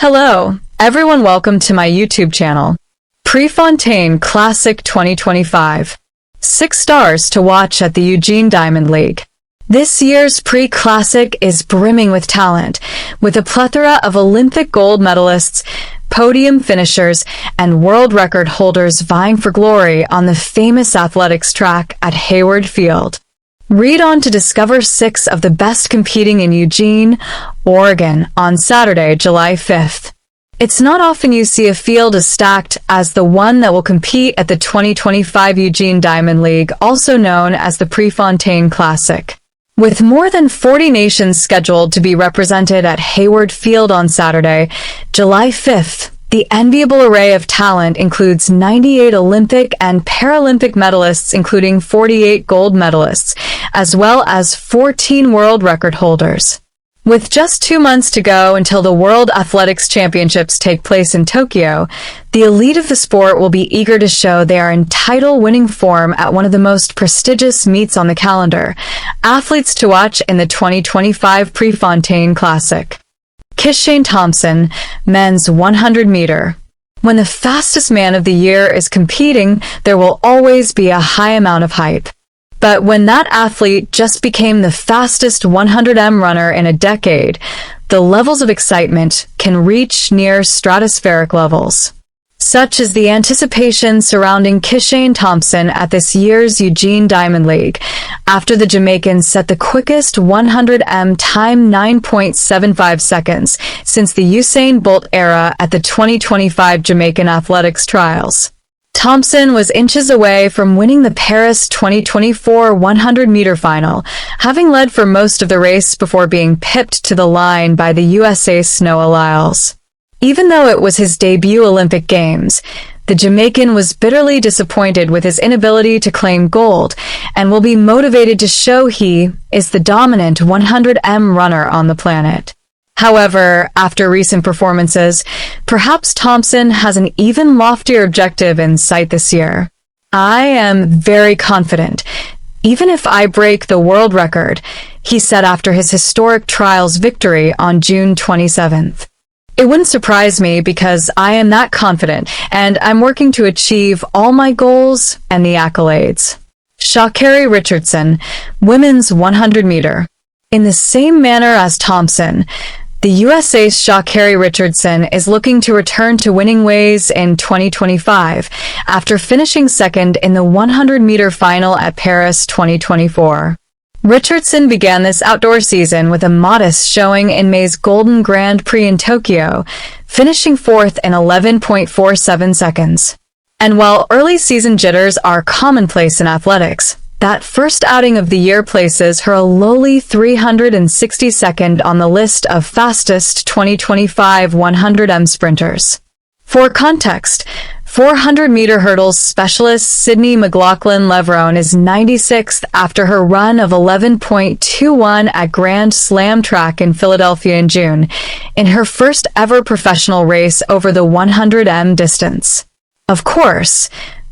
Hello, everyone. Welcome to my YouTube channel, Prefontaine Classic 2025. 6 stars to watch at the Eugene Diamond League. This year's Pre-Classic is brimming with talent, with a plethora of Olympic gold medalists, podium finishers, and world record holders vying for glory on the famous athletics track at Hayward Field. Read on to discover 6 of the best competing in Eugene, Oregon on Saturday, July 5th. It's not often you see a field as stacked as the one that will compete at the 2025 Eugene Diamond League, also known as the Prefontaine Classic. With more than 40 nations scheduled to be represented at Hayward Field on Saturday, July 5th, the enviable array of talent includes 98 Olympic and Paralympic medalists, including 48 gold medalists, as well as 14 world record holders. With just 2 months to go until the World Athletics Championships take place in Tokyo, the elite of the sport will be eager to show they are in title-winning form at one of the most prestigious meets on the calendar. Athletes to watch in the 2025 Prefontaine Classic. Eugene Thompson, men's 100-meter. When the fastest man of the year is competing, there will always be a high amount of hype. But when that athlete just became the fastest 100m runner in a decade, the levels of excitement can reach near stratospheric levels. Such is the anticipation surrounding Eugene Thompson at this year's Eugene Diamond League, after the Jamaican set the quickest 100m time 9.75 seconds since the Usain Bolt era at the 2025 Jamaican Athletics Trials. Thompson was inches away from winning the Paris 2024 100-meter final, having led for most of the race before being pipped to the line by the USA's Noah Lyles. Even though it was his debut Olympic Games, the Jamaican was bitterly disappointed with his inability to claim gold and will be motivated to show he is the dominant 100m runner on the planet. However, after recent performances, perhaps Thompson has an even loftier objective in sight this year. I am very confident, even if I break the world record, he said after his historic trials victory on June 27th. It wouldn't surprise me because I am that confident and I'm working to achieve all my goals and the accolades. Sha'Carri Richardson, women's 100-meter. In the same manner as Thompson, the USA's Sha'Carri Richardson is looking to return to winning ways in 2025 after finishing second in the 100-meter final at Paris 2024. Richardson began this outdoor season with a modest showing in May's Golden Grand Prix in Tokyo, finishing 4th in 11.47 seconds. And while early season jitters are commonplace in athletics, that first outing of the year places her a lowly 362nd on the list of fastest 2025 100m sprinters. For context, 400-meter hurdles specialist Sydney McLaughlin-Levrone is 96th after her run of 11.21 at Grand Slam track in Philadelphia in June, in her first ever professional race over the 100m distance. Of course,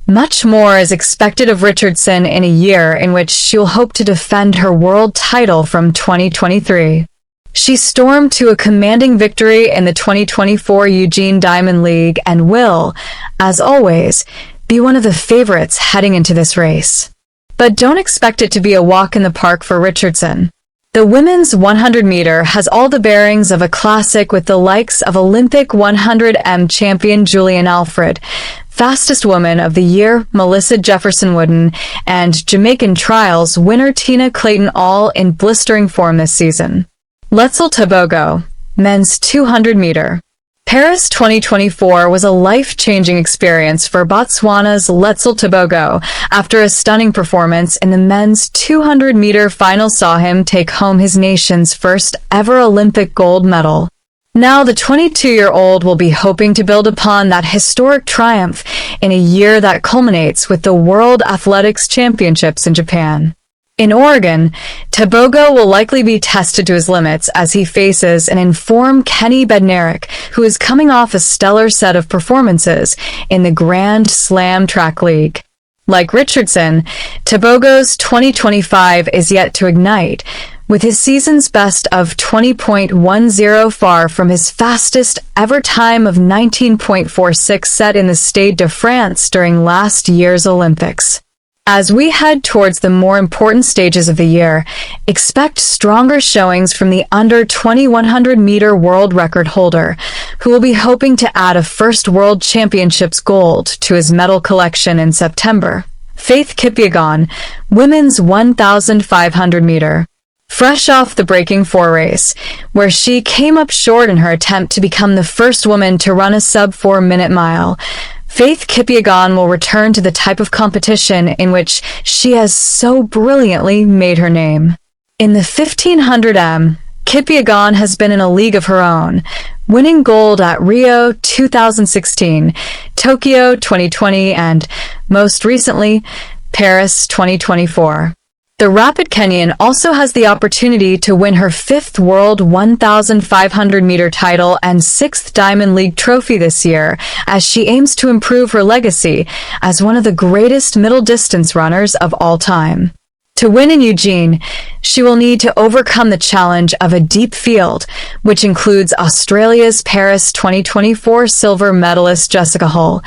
much more is expected of Richardson in a year in which she'll hope to defend her world title from 2023. She stormed to a commanding victory in the 2024 Eugene Diamond League and will, as always, be one of the favorites heading into this race. But don't expect it to be a walk in the park for Richardson. The women's 100-meter has all the bearings of a classic with the likes of Olympic 100m champion Julian Alfred, fastest woman of the year Melissa Jefferson-Wooden, and Jamaican trials winner Tina Clayton all in blistering form this season. Let's Tobogo, men's 200-meter. Paris 2024 was a life-changing experience for Botswana's Let's Tobogo after a stunning performance in the men's 200-meter final saw him take home his nation's first ever Olympic gold medal. Now the 22-year-old will be hoping to build upon that historic triumph in a year that culminates with the World Athletics Championships in Japan. In Oregon, Tobogo will likely be tested to his limits as he faces an informed Kenny Bednarek, who is coming off a stellar set of performances in the Grand Slam Track League. Like Richardson, Tobogo's 2025 is yet to ignite, with his season's best of 20.10 far from his fastest ever time of 19.46 set in the Stade de France during last year's Olympics. As we head towards the more important stages of the year, expect stronger showings from the under 2100-meter world record holder, who will be hoping to add a first World Championships gold to his medal collection in September. Faith Kipyegon, women's 1,500-meter. Fresh off the Breaking 4 race, where she came up short in her attempt to become the first woman to run a sub-4-minute mile, Faith Kipyegon will return to the type of competition in which she has so brilliantly made her name. In the 1500m, Kipyegon has been in a league of her own, winning gold at Rio 2016, Tokyo 2020, and, most recently, Paris 2024. The rapid Kenyan also has the opportunity to win her 5th World 1,500-meter title and 6th Diamond League trophy this year, as she aims to improve her legacy as one of the greatest middle-distance runners of all time. To win in Eugene, she will need to overcome the challenge of a deep field, which includes Australia's Paris 2024 silver medalist Jessica Hull,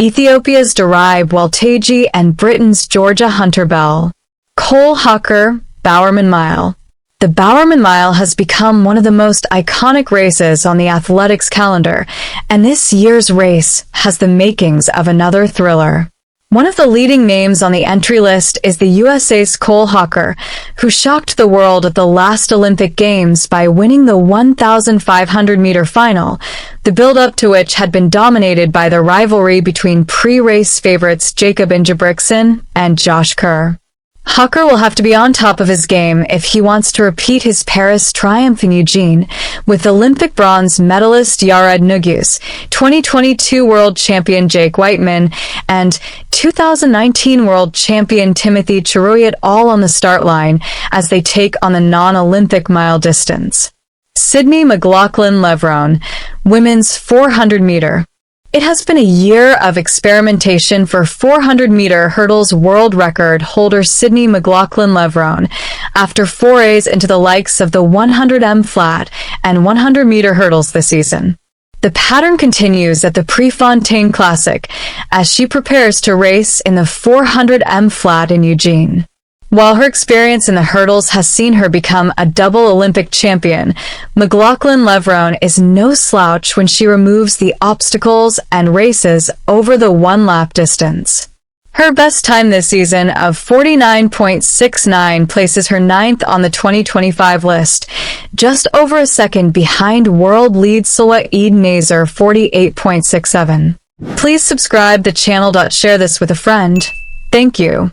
Ethiopia's Daribe Welteji, and Britain's Georgia Hunter-Bell. Cole Hawker, Bowerman Mile. The Bowerman Mile has become one of the most iconic races on the athletics calendar, and this year's race has the makings of another thriller. One of the leading names on the entry list is the USA's Cole Hawker, who shocked the world at the last Olympic Games by winning the 1,500-meter final, the build-up to which had been dominated by the rivalry between pre-race favorites Jacob Ingebrigtsen and Josh Kerr. Hawker will have to be on top of his game if he wants to repeat his Paris triumph in Eugene, with Olympic bronze medalist Yared Nuguse, 2022 world champion Jake Whiteman, and 2019 world champion Timothy Cheruiyot all on the start line as they take on the non-Olympic mile distance. Sydney McLaughlin-Levrone, women's 400-meter. It has been a year of experimentation for 400-meter hurdles world record holder Sydney McLaughlin-Levrone after forays into the likes of the 100m flat and 100-meter hurdles this season. The pattern continues at the Prefontaine Classic as she prepares to race in the 400m flat in Eugene. While her experience in the hurdles has seen her become a double Olympic champion, McLaughlin-Levrone is no slouch when she removes the obstacles and races over the one-lap distance. Her best time this season of 49.69 places her 9th on the 2025 list, just over a second behind world lead Salah Eid Nazer 48.67. Please subscribe the channel. Share this with a friend. Thank you.